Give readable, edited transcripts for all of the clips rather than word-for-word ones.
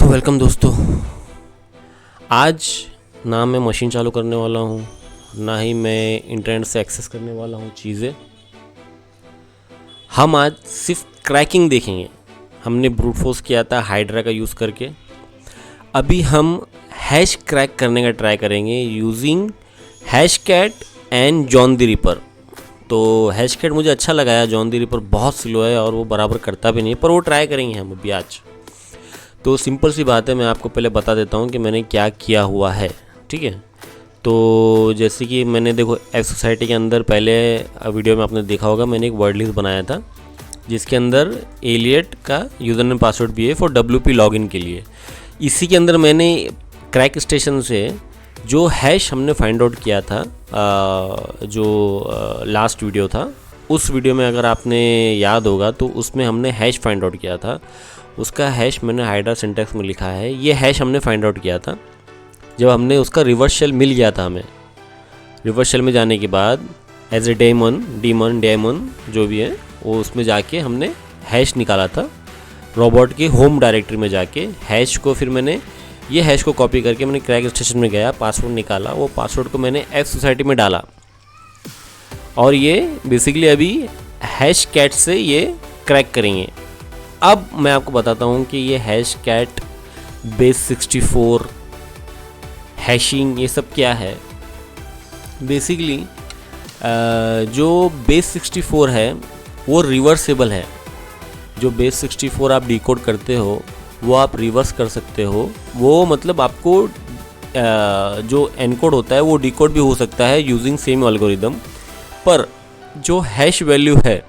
Welcome दोस्तों। आज ना मैं मशीन चालू करने वाला हूँ, ना ही मैं इंटरनेट से एक्सेस करने वाला हूँ चीज़ें। हम आज सिर्फ क्रैकिंग देखेंगे। हमने ब्रूट फोर्स किया था हाइड्रा का यूज़ करके। अभी हम हैश क्रैक करने का ट्राई करेंगे using hashcat and John the Ripper. तो हैशकैट मुझे अच्छा लगा है, जॉन द रिपर बहुत स्लो है और वो बराबर करता भी नहीं है, पर वो ट्राई करेंगे हम अभी आज। तो सिंपल सी बात है, मैं आपको पहले बता देता हूँ कि मैंने क्या किया हुआ है, ठीक है। तो जैसे कि मैंने देखो एफ सोसाइटी के अंदर पहले वीडियो में आपने देखा होगा, मैंने एक वर्ड लिस्ट बनाया था जिसके अंदर एलियट का यूज़र नेम पासवर्ड भी है फॉर WP लॉगिन के लिए। इसी के अंदर मैंने क्रैक स्टेशन से जो हैश हमने फाइंड आउट किया था, जो लास्ट वीडियो था, उस वीडियो में अगर आपने याद होगा तो उसमें हमने हैश फाइंड आउट किया था। उसका हैश मैंने हाइड्रा सिंटैक्स में लिखा है। ये हैश हमने फाइंड आउट किया था जब हमने उसका रिवर्स शेल मिल गया था हमें। रिवर्स शेल में जाने के बाद एज ए डेमन जो भी है वो उसमें जाके हमने हैश निकाला था रोबोट के होम डायरेक्टरी में जाके। हैश को फिर मैंने ये हैश को कॉपी करके मैंने क्रैक स्टेशन में गया, पासवर्ड निकाला, वो पासवर्ड को मैंने एफ सोसाइटी में डाला और ये बेसिकली अभी हैश कैट से ये क्रैक करेंगे। अब मैं आपको बताता हूँ कि ये हैश कैट बेस 64 हैशिंग ये सब क्या है। बेसिकली जो बेस 64 है वो रिवर्सेबल है। जो बेस 64 आप डिकोड करते हो वो आप रिवर्स कर सकते हो। वो मतलब आपको जो एनकोड होता है वो डिकोड भी हो सकता है यूजिंग सेम एल्गोरिदम, पर जो हैश वैल्यू है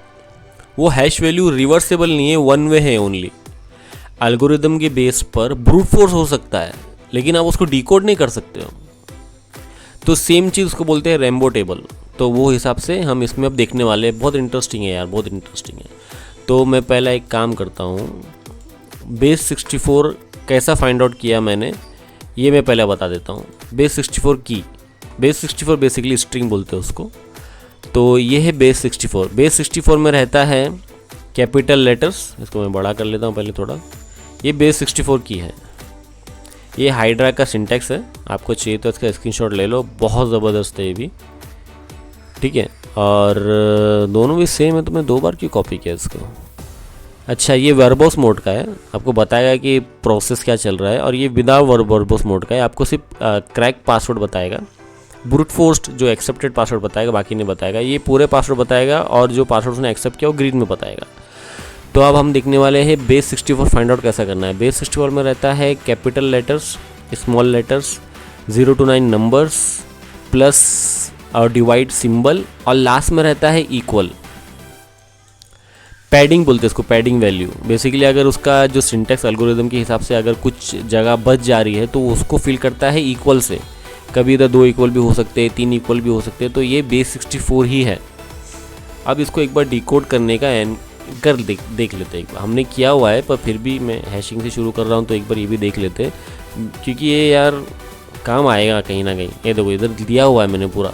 वो हैश वैल्यू रिवर्सेबल नहीं है, वन वे है ओनली। एल्गोरिदम के बेस पर ब्रूट फोर्स हो सकता है लेकिन आप उसको डिकोड नहीं कर सकते हो। तो सेम चीज़ उसको बोलते हैं रेम्बो टेबल। तो वो हिसाब से हम इसमें अब देखने वाले हैं। बहुत इंटरेस्टिंग है यार, बहुत इंटरेस्टिंग है। तो मैं पहला एक काम करता हूँ, बेस 64 कैसा फाइंड आउट किया मैंने ये मैं पहले बता देता हूँ। बेस 64 की बेस 64 बेसिकली स्ट्रिंग बोलते हैं उसको। तो ये है बेस 64। बेस 64 में रहता है कैपिटल लेटर्स। इसको मैं बड़ा कर लेता हूँ पहले थोड़ा। ये बेस 64 की है। ये हाइड्रा का सिंटैक्स है, आपको चाहिए तो इसका स्क्रीनशॉट ले लो, बहुत ज़बरदस्त है ये भी, ठीक है। और दोनों भी सेम है तो मैं 2 बार क्यों कॉपी किया इसको। अच्छा, ये वर्बोस मोड का है, आपको बताएगा कि प्रोसेस क्या चल रहा है। और ये विदाउट वर्बोस मोड का है, आपको सिर्फ क्रैक पासवर्ड बताएगा। ब्रूट फोर्स्ड जो एक्सेप्टेड पासवर्ड बताएगा, बाकी नहीं बताएगा। ये पूरे पासवर्ड बताएगा और जो पासवर्ड उसने एक्सेप्ट किया वो ग्रीन में बताएगा। तो अब हम देखने वाले हैं बेस 64 फाइंड आउट कैसा करना है। बेस 64 में रहता है capital letters, small letters, 0 to 9 numbers, plus और डिवाइड सिंबल, और लास्ट में रहता है इक्वल। पैडिंग बोलते हैं इसको, पैडिंग वैल्यू। बेसिकली अगर उसका जो सिंटैक्स एल्गोरिदम के हिसाब से अगर कुछ जगह बच जा रही है तो उसको फिल करता है इक्वल से। कभी इधर 2 इक्वल भी हो सकते हैं, 3 इक्वल भी हो सकते हैं। तो ये बेस 64 ही है। अब इसको एक बार डिकोड करने का देख लेते हैं। एक बार हमने किया हुआ है पर फिर भी मैं हैशिंग से शुरू कर रहा हूँ, तो एक बार ये भी देख लेते हैं क्योंकि ये यार काम आएगा कहीं ना कहीं। ये देखो इधर दिया हुआ है मैंने पूरा।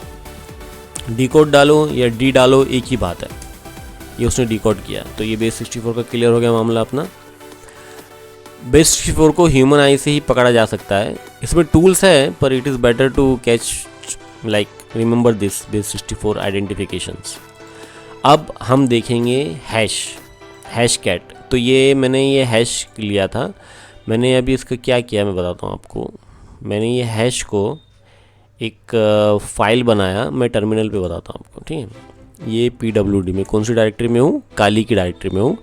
डिकोड डालो या डी डालो एक ही बात है, ये उसने डिकोड किया। तो ये बेस 64 का क्लियर हो गया मामला अपना। बेस 64 को ह्यूमन आई से ही पकड़ा जा सकता है। इसमें टूल्स है पर it is better to catch like remember this base 64 identifications. अब हम देखेंगे हैश कैट। तो ये मैंने ये हैश लिया था। मैंने अभी इसका क्या किया मैं बताता हूँ आपको। मैंने ये हैश को एक फाइल बनाया, मैं टर्मिनल पे बताता हूँ आपको, ठीक है। ये PWD में कौन सी डायरेक्टरी में हूँ, काली की डायरेक्टरी में हूँ,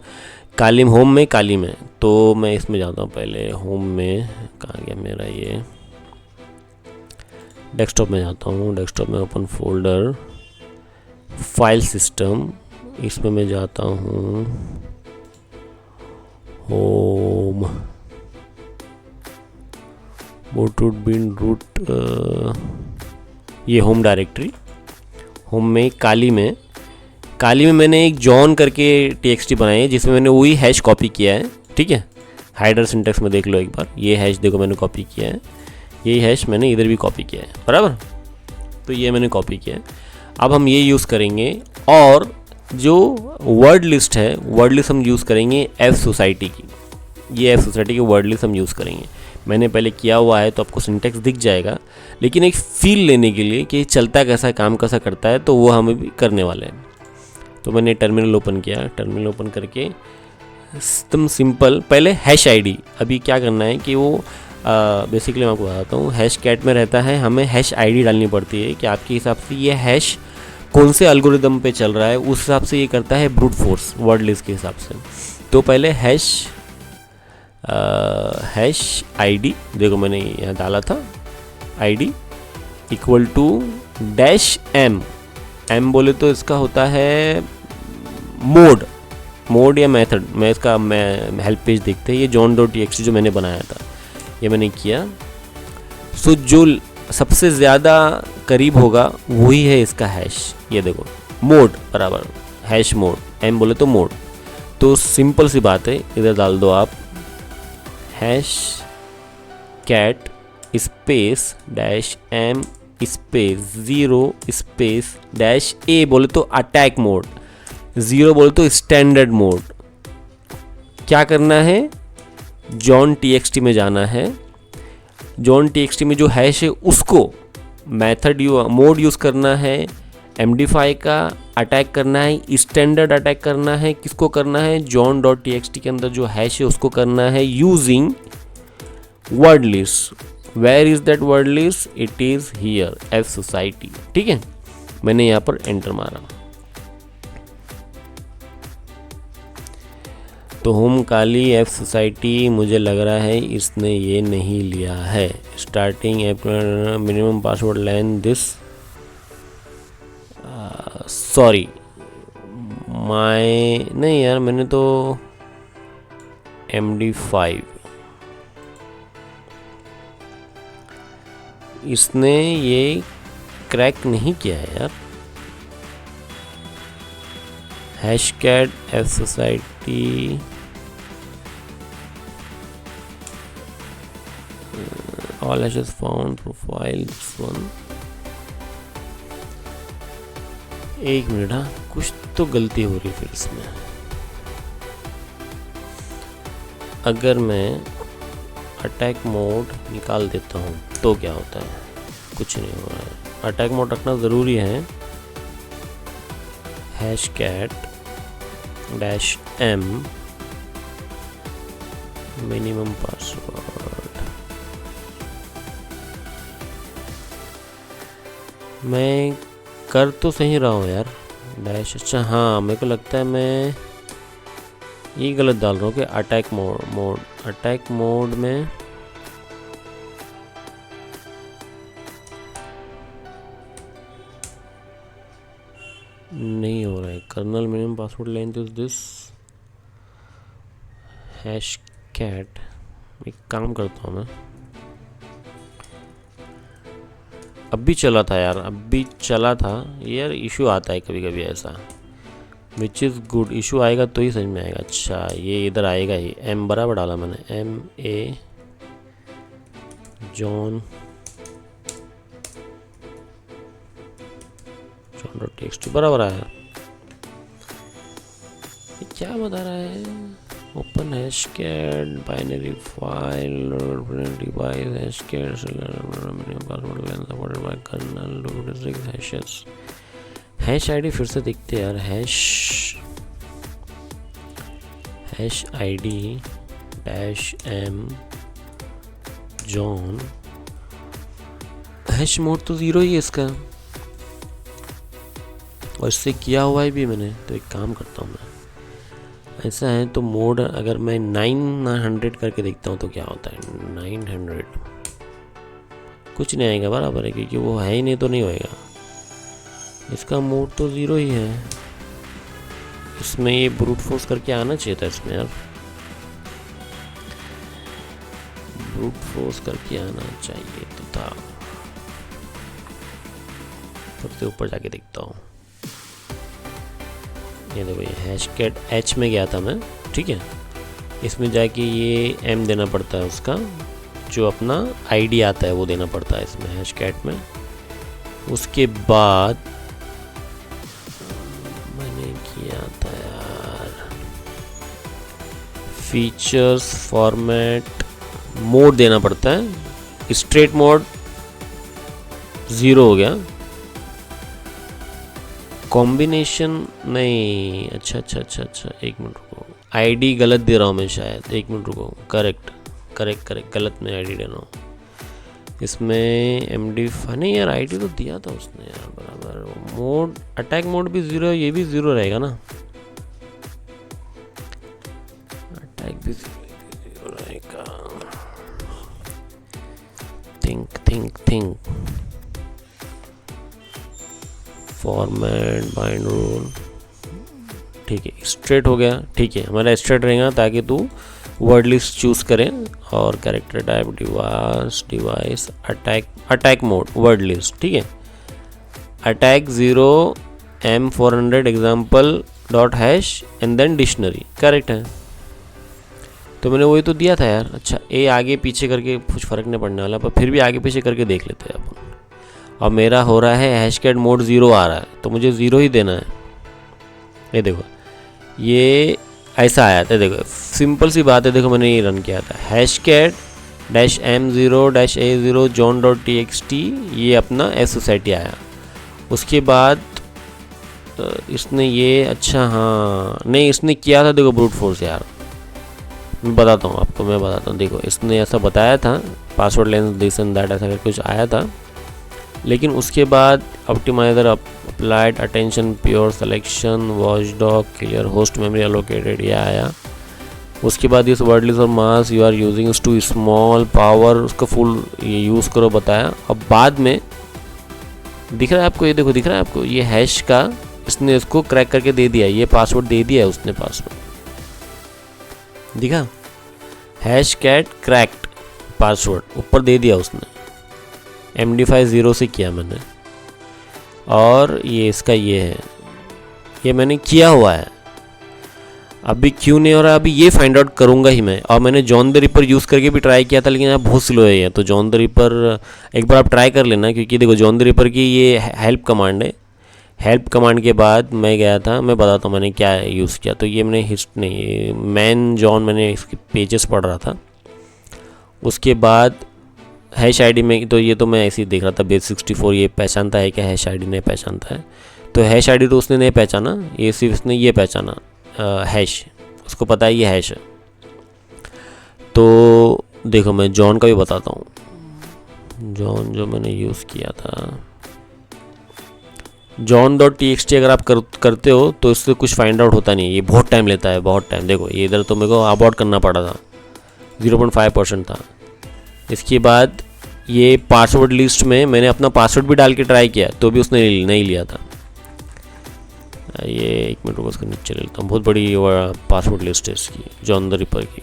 काली होम में, काली में। तो मैं इसमें जाता हूँ पहले होम में, कहाँ गया मेरा ये, डेस्कटॉप में जाता हूँ। डेस्कटॉप में ओपन फोल्डर, फाइल सिस्टम, इसमें मैं जाता हूँ होम, रूट, ये होम डायरेक्टरी। होम में काली में मैंने एक जॉन करके TXT बनाई है जिसमें मैंने वही हैश कॉपी किया है, ठीक है। हाइडर सिंटैक्स में देख लो एक बार, ये हैश देखो मैंने कॉपी किया है, यही हैश मैंने इधर भी कॉपी किया है, बराबर। तो ये मैंने कॉपी किया है। अब हम ये यूज़ करेंगे और जो वर्ड लिस्ट है, वर्ड लिस्ट हम यूज़ करेंगे एफ सोसाइटी की। ये एफ सोसाइटी के वर्ड लिस्ट हम यूज़ करेंगे। मैंने पहले किया हुआ है तो आपको सिंटेक्स दिख जाएगा, लेकिन एक फील लेने के लिए कि चलता कैसा है, काम कैसा करता है, तो वो हमें भी करने वाले हैं। तो मैंने टर्मिनल ओपन किया, टर्मिनल ओपन करके एकदम सिंपल पहले हैश आईडी, अभी क्या करना है कि वो बेसिकली मैं आपको बताता हूँ, हैश कैट में रहता है, हमें हैश आईडी डालनी पड़ती है कि आपके हिसाब से ये हैश कौन से एल्गोरिदम पे चल रहा है, उस हिसाब से ये करता है ब्रूट फोर्स वर्ड लिस्ट के हिसाब से। तो पहले हैश आईडी, देखो मैंने यहाँ डाला था ID equal to dash M, M बोले तो इसका होता है मोड या मेथड। मैं इसका हेल्प पेज देखते हैं, ये john.txt जो मैंने बनाया था ये मैंने किया। सो जो सबसे ज़्यादा करीब होगा वही है इसका हैश। ये देखो मोड बराबर हैश मोड, एम बोले तो मोड। तो सिंपल सी बात है, इधर डाल दो आप hashcat space dash M space 0 space dash A बोले तो अटैक मोड, 0 बोले तो स्टैंडर्ड मोड। क्या करना है, john.txt में जाना है, john.txt में जो हैश है उसको मेथड मोड यूज़ करना है, md5 का अटैक करना है, स्टैंडर्ड अटैक करना है, किसको करना है, john.txt के अंदर जो हैश है उसको करना है using word list. Where is that word list, it is here F society. ठीक है, मैंने यहाँ पर एंटर मारा तो होम काली एफ सोसाइटी, मुझे लग रहा है इसने ये नहीं लिया है। Starting minimum password lane this, sorry my, नहीं यार मैंने तो md5, इसने ये क्रैक नहीं किया है यार। Hashcat F society all hashes found profile one. एक मिनट, हाँ कुछ तो गलती हो रही फिर इसमें। अगर मैं अटैक मोड निकाल देता हूँ तो क्या होता है, कुछ नहीं हो रहा है। अटैक मोड रखना ज़रूरी है। Hashcat dash M minimum password, मैं कर तो सही रहा हूँ यार डैश। अच्छा हाँ, मेरे को लगता है मैं ये गलत डाल रहा हूँ कि अटैक मोड में नहीं हो रहा है। Kernel minimum password length is this hashcat. एक काम करता हूँ मैं, अभी चला था यार, अभी चला था यार। इशू आता है कभी कभी ऐसा, विच इज़ गुड। इशू आएगा तो ही समझ में आएगा। अच्छा ये इधर आएगा ही, एम बराबर डाला मैंने, एम ए john.txt बराबर आया। ये क्या बता रहा है, open hashcat binary file device hashcat minimum password length supported by kernel 26 hashes. Hash ID फिर से देखते हैं यार, hash ID dash M John, hash mode तो 0 ही है इसका, और इससे किया हुआ है भी मैंने। तो एक काम करता हूँ मैं, ऐसा है तो मोड अगर मैं 900 करके देखता हूँ तो क्या होता है। 900 कुछ नहीं आएगा, बराबर है, क्योंकि वो है ही नहीं तो नहीं होएगा। इसका मोड तो 0 ही है। इसमें ये ब्रूट फोर्स करके आना चाहिए था इसमें यार, ब्रूट फोर्स करके आना चाहिए तो था। सबसे ऊपर जाके देखता हूँ, ये देखो ये हैशकैट एच में गया था मैं, ठीक है। इसमें जाके ये एम देना पड़ता है, उसका जो अपना आईडी आता है वो देना पड़ता है इसमें हैशकैट में। उसके बाद मैंने किया था यार, फीचर्स फॉर्मेट मोड देना पड़ता है, स्ट्रेट मोड 0 हो गया, कॉम्बिनेशन नहीं, अच्छा, एक मिनट रुको, आईडी गलत दे रहा हूँ मैं शायद, एक मिनट रुको, करेक्ट गलत में आईडी दे रहा हूँ इसमें। MD5 नहीं यार, आईडी तो दिया था उसने यार बराबर। मोड अटैक मोड भी 0 है, ये भी 0 रहेगा ना, अटैक भी 0 रहेगा। थिंक फॉर्मेट बाइंड रूल, ठीक है, स्ट्रेट हो गया, ठीक है, हमारा स्ट्रेट रहेगा ताकि तू वर्ड लिस्ट चूज करें। और character type device attack mode word list, ठीक है, attack 0 M400 example dot hash and then dictionary, correct है। तो मैंने वही तो दिया था यार। अच्छा, ए आगे पीछे करके कुछ फ़र्क नहीं पड़ने वाला, पर फिर भी आगे पीछे करके देख लेते हैं अपन। और मेरा हो रहा है हैशकैट मोड 0 आ रहा है, तो मुझे 0 ही देना है। ये देखो, ये ऐसा आया था, देखो सिंपल सी बात है, देखो मैंने ये रन किया था हैशकैट -M0-A0 john.txt, ये अपना एस सोसाइटी आया। उसके बाद इसने ये, अच्छा हाँ नहीं, इसने किया था, देखो ब्रूट फोर्स यार, मैं बताता हूँ आपको, मैं बताता हूँ। देखो इसने ऐसा बताया था, password length this and that ऐसा कुछ आया था, लेकिन उसके बाद optimizer applied attention pure selection watchdog clear host memory allocated, ये आया। उसके बाद इस वर्ड लिस्ट और mask you are using is too small power, उसका फुल ये यूज़ करो बताया। अब बाद में दिख रहा है आपको, ये देखो दिख रहा है आपको, ये हैश का इसने इसको क्रैक करके दे दिया, ये पासवर्ड दे दिया है उसने, पासवर्ड दिखा, हैश कैट क्रैक्ड पासवर्ड ऊपर दे दिया उसने, MD5 0 से किया मैंने। और ये इसका ये है, ये मैंने किया हुआ है, अभी क्यों नहीं हो रहा, अभी ये फाइंड आउट करूँगा ही मैं। और मैंने जॉन द रिपर यूज़ करके भी ट्राई किया था, लेकिन यहाँ बहुत स्लो है ये, तो जॉन द रिपर एक बार आप ट्राई कर लेना, क्योंकि देखो जॉन द रिपर की ये हेल्प कमांड है। हेल्प कमांड के बाद मैं गया था, मैं बताता हूँ मैंने क्या यूज़ किया। तो ये मैंने मैन जॉन मैंने इसके पेजेस पढ़ रहा था। उसके बाद हैश आईडी में, तो ये तो मैं ऐसे ही देख रहा था, बेस 64 ये पहचानता है क्या, हैश आईडी नहीं पहचानता है। तो हैश आईडी तो उसने नहीं पहचाना, ये सिर्फ उसने ये पहचाना हैश, उसको पता है ये हैश है। तो देखो मैं जॉन का भी बताता हूँ, जॉन जो मैंने यूज़ किया था, john.txt अगर आप करते हो तो इससे कुछ फाइंड आउट होता नहीं है, ये बहुत टाइम लेता है, बहुत टाइम। देखो ये इधर तो मेरे को अबॉर्ट करना पड़ा था, 0.5% था। इसके बाद ये पासवर्ड लिस्ट में मैंने अपना पासवर्ड भी डाल के ट्राई किया, तो भी उसने नहीं लिया था। ये एक मिनट को उसका नीचे ले लेता हूँ, बहुत बड़ी पासवर्ड लिस्ट है इसकी, जॉन द रिपर की,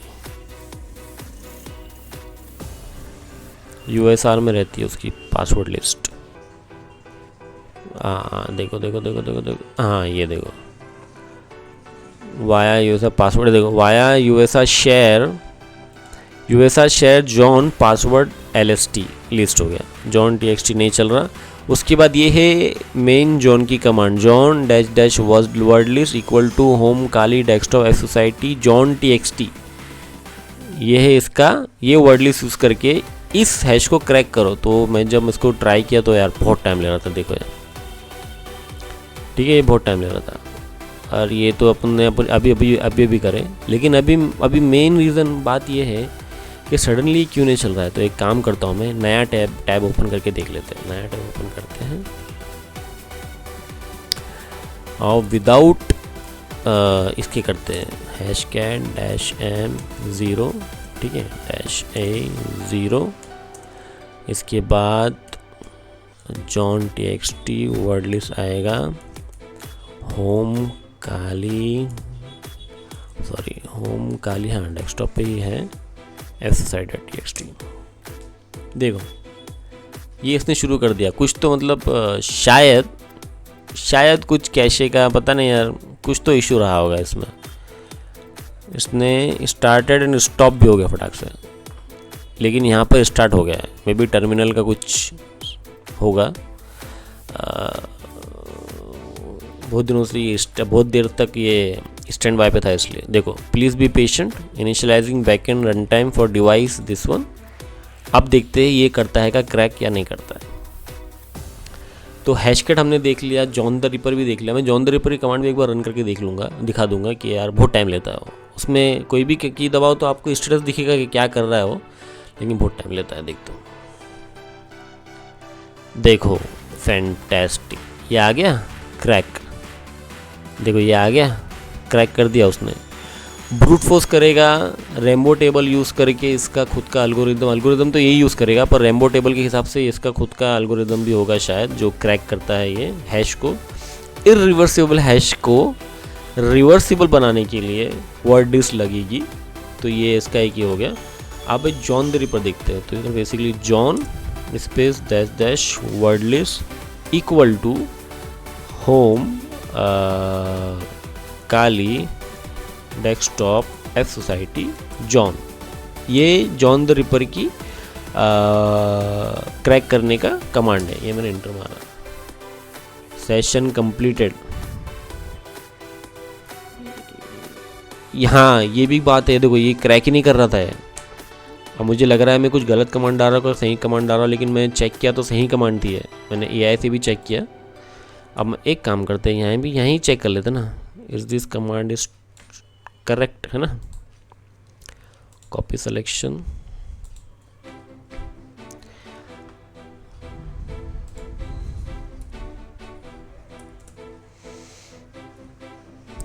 USR में रहती है उसकी पासवर्ड लिस्ट। हाँ देखो, हाँ ये देखो, वाया यूएसआर पासवर्ड, देखो via USR share John password LST list हो गया, जॉन TXT नहीं चल रहा। उसके बाद ये है मेन जॉन की command, John -- word list equal to home Kali desktop F society John TXT, ये है इसका, ये वर्ड लिस्ट यूज़ करके इस हैश को क्रैक करो। तो मैं जब इसको ट्राई किया तो यार बहुत टाइम ले रहा था, देखो यार, ठीक है, ये बहुत टाइम ले रहा था। और ये तो अपन ने अभी करें, लेकिन अभी मेन रीज़न बात ये है कि सडनली क्यों नहीं चल रहा है। तो एक काम करता हूँ मैं, नया टैब ओपन करके देख लेते हैं, नया टैब ओपन करते हैं और विदाउट इसके करते हैं हैशकैट -M0, ठीक है, -A0। इसके बाद जॉन TXT वर्ड लिस्ट आएगा, होम काली हाँ डेस्कटॉप पे ही है, fsci.txt। देखो ये इसने शुरू कर दिया कुछ, तो मतलब शायद कुछ कैशे का पता नहीं यार, कुछ तो इशू रहा होगा इसमें। इसने स्टार्टेड एंड स्टॉप भी हो गया फटाक से, लेकिन यहाँ पर स्टार्ट हो गया है, मे बी टर्मिनल का कुछ होगा। बहुत दिनों से बहुत देर तक ये स्टैंड बाय पे था इसलिए। देखो, please be patient, initialising backend run time for device this one. अब देखते हैं ये करता है का क्रैक या नहीं करता है। तो हैशकट हमने देख लिया, जॉन द रिपर भी देख लिया। मैं जॉन द रिपर की कमांड भी एक बार रन करके देख लूँगा, दिखा दूंगा कि यार बहुत टाइम लेता है वो। उसमें कोई भी की दबाओ तो आपको स्टेटस दिखेगा कि क्या कर रहा है वो, लेकिन बहुत टाइम लेता है। देखते हो, देखो फैंटास्टिक, ये आ गया क्रैक। देखो ये आ गया, क्रैक कर दिया उसने। ब्रूट फोर्स करेगा रेम्बो टेबल यूज़ करके इसका खुद का एल्गोरिदम तो यही यूज़ करेगा, पर रेम्बो टेबल के हिसाब से इसका खुद का एल्गोरिदम भी होगा शायद, जो क्रैक करता है ये हैश को। इरिवर्सिबल हैश को रिवर्सिबल बनाने के लिए वर्ड लिस्ट लगेगी, तो ये इसका एक ही हो गया। अब जॉन द रिपर देखते हैं। तो इधर basically John space dash dash word list equal to home Kali desktop F society John. ये जॉन द रिपर की क्रैक करने का कमांड है। ये मैंने इंटर मारा, सेशन कंप्लीटेड। यहाँ ये भी बात है, देखो ये क्रैक ही नहीं कर रहा था। अब मुझे लग रहा है मैं कुछ गलत कमांड डाल रहा हूँ, सही कमांड डाल रहा हूँ, लेकिन मैं चेक किया तो सही कमांड थी है। मैंने AI से भी चेक किया। अब एक काम करते हैं, यहाँ भी यहीं चेक कर लेते ना, is this command is correct, है ना। कॉपी सिलेक्शन,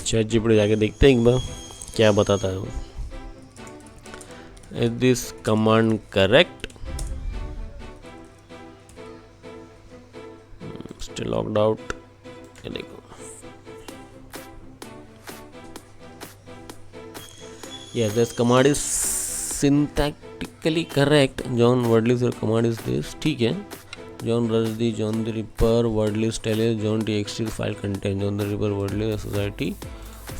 ChatGPT जाके देखते हैं एक बार क्या बताता है वो। Is this command correct, still logged out. ये देखो, yes this command is syntactically correct. John word list, your command is this, ठीक है। John rush the John the Ripper word list tell us John txt file content John the Ripper word list society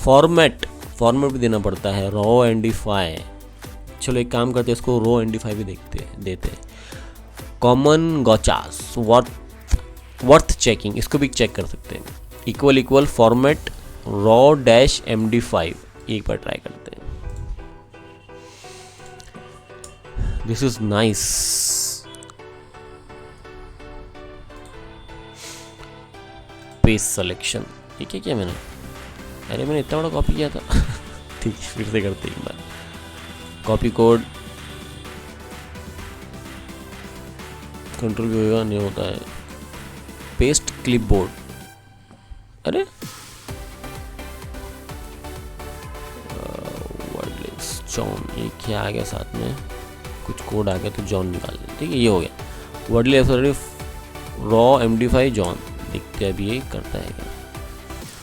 format भी देना पड़ता है, raw md5। चलो एक काम करते हैं, इसको raw md5 भी देते हैं। common gotchas worth checking, इसको भी चेक कर सकते हैं। Equal format raw dash md5, एक बार ट्राई करते हैं। This is nice. Page selection, ये क्या किया मैंने? अरे मैंने इतना बड़ा कॉपी किया था। ठीक है, फिर से करते हैं एक बार। कॉपी कोड कंट्रोल भी होगा, नहीं होता है। पेस्ट क्लिपबोर्ड, अरे वर्ड लिस्ट जॉन, ये क्या आ गया साथ में, कुछ कोड आ गया तो जॉन निकाल दें। ठीक है, ये हो गया word list raw md5 John. देखते हैं अभी ये करता है क्या।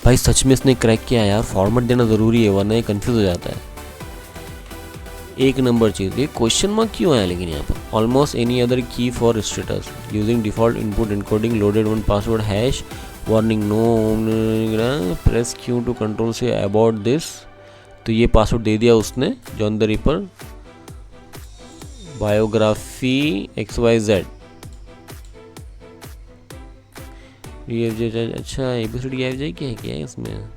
भाई सच में इसने क्रैक किया यार, फॉर्मेट देना ज़रूरी है वरना ये कंफ्यूज हो जाता है। एक नंबर चीज़, ये क्वेश्चन मार्क क्यों आया लेकिन यहाँ पर। Almost any other key for status using default input encoding loaded one password hash warning no press q to control से अबाउट दिस। तो ये पासवर्ड दे दिया उसने John the Ripper biography XYZ। अच्छा ABCD EFG क्या है इसमें,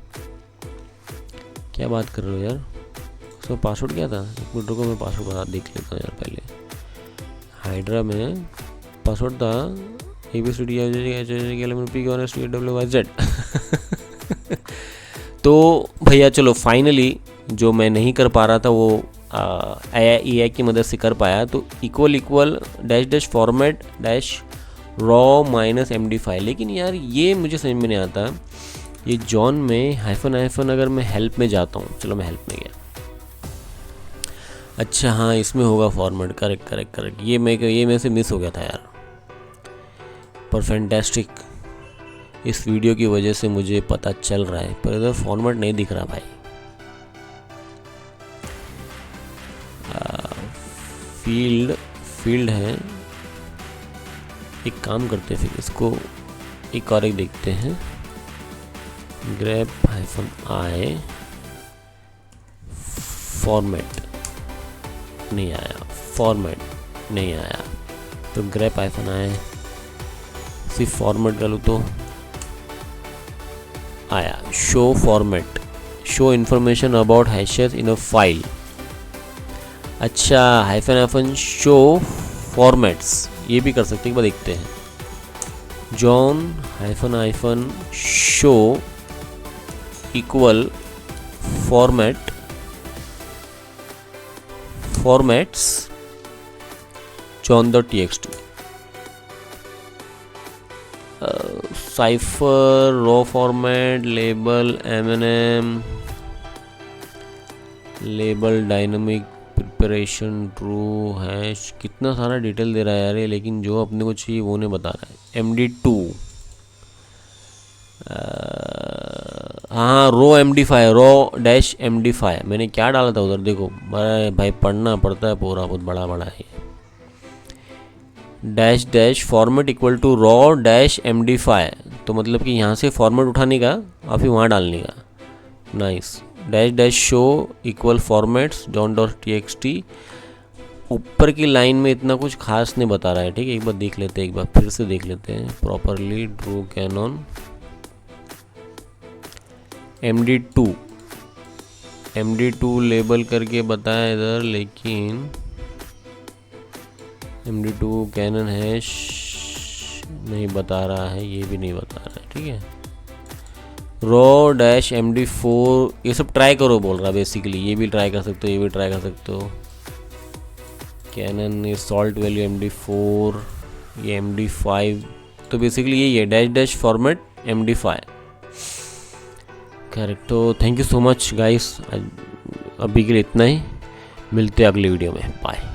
क्या बात कर रहे हो यार। उसका पासवर्ड क्या था, एक मिनट रुको मैं पासवर्ड बता देख लेता हूँ यार। पहले हाइड्रा में पासवर्ड था ABCD EFG। तो भैया चलो फाइनली जो मैं नहीं कर पा रहा था वो AI की मदद से कर पाया। तो equal dash dash format dash raw minus md5। लेकिन यार ये मुझे समझ में नहीं आता, ये जॉन में हाइफन अगर मैं हेल्प में जाता हूँ, चलो मैं हेल्प में गया, अच्छा हाँ इसमें होगा फॉर्मेट, करेक्ट। ये मेरे से मिस हो गया था यार। पर फैंटास्टिक, इस वीडियो की वजह से मुझे पता चल रहा है, पर इधर फॉर्मेट नहीं दिख रहा भाई। फील्ड है। एक काम करते हैं फिर, इसको एक और एक देखते हैं। ग्रेप -i फॉर्मेट नहीं आया, तो ग्रेप -i सिर्फ फॉर्मेट कर लूँ तो आया। Show format show information about hashes in a file. अच्छा, हाइफन शो फॉर्मेट्स, ये भी कर सकते हैं, एक बार देखते हैं। John hyphen show equal formats john.txt, cipher, raw format, label, MNM, label, dynamic preparation, true, hash, कितना सारा डिटेल दे रहा है यार ये, लेकिन जो अपने को चाहिए वो नहीं बता रहा है। MD2, हाँ, रो MD5, रो डैश MD5, मैंने क्या डाला था उधर देखो भाई, पढ़ना पड़ता है पूरा, बहुत बड़ा बड़ा है। Dash dash format equal to raw dash MD5, तो मतलब कि यहाँ से फॉर्मेट उठाने का और फिर वहाँ डालने का। Nice. Dash dash show equal formats john.txt, ऊपर की लाइन में इतना कुछ खास नहीं बता रहा है, ठीक है। एक बार देख लेते हैं, एक बार फिर से देख लेते हैं properly. Drew cannon MD2 label करके बताया इधर, लेकिन MD2 कैनन हैश नहीं बता रहा है, ये भी नहीं बता रहा है, ठीक है। रॉ डैश MD4, ये सब ट्राई करो बोल रहा है बेसिकली, ये भी ट्राई कर सकते हो, ये भी ट्राई कर सकते हो। कैनन सॉल्ट वैल्यू MD4, ये MD5, तो बेसिकली यही है, dash dash format MD5। Correct. तो thank you so much guys, अभी के लिए इतना ही, मिलते हैं अगली वीडियो में, बाय।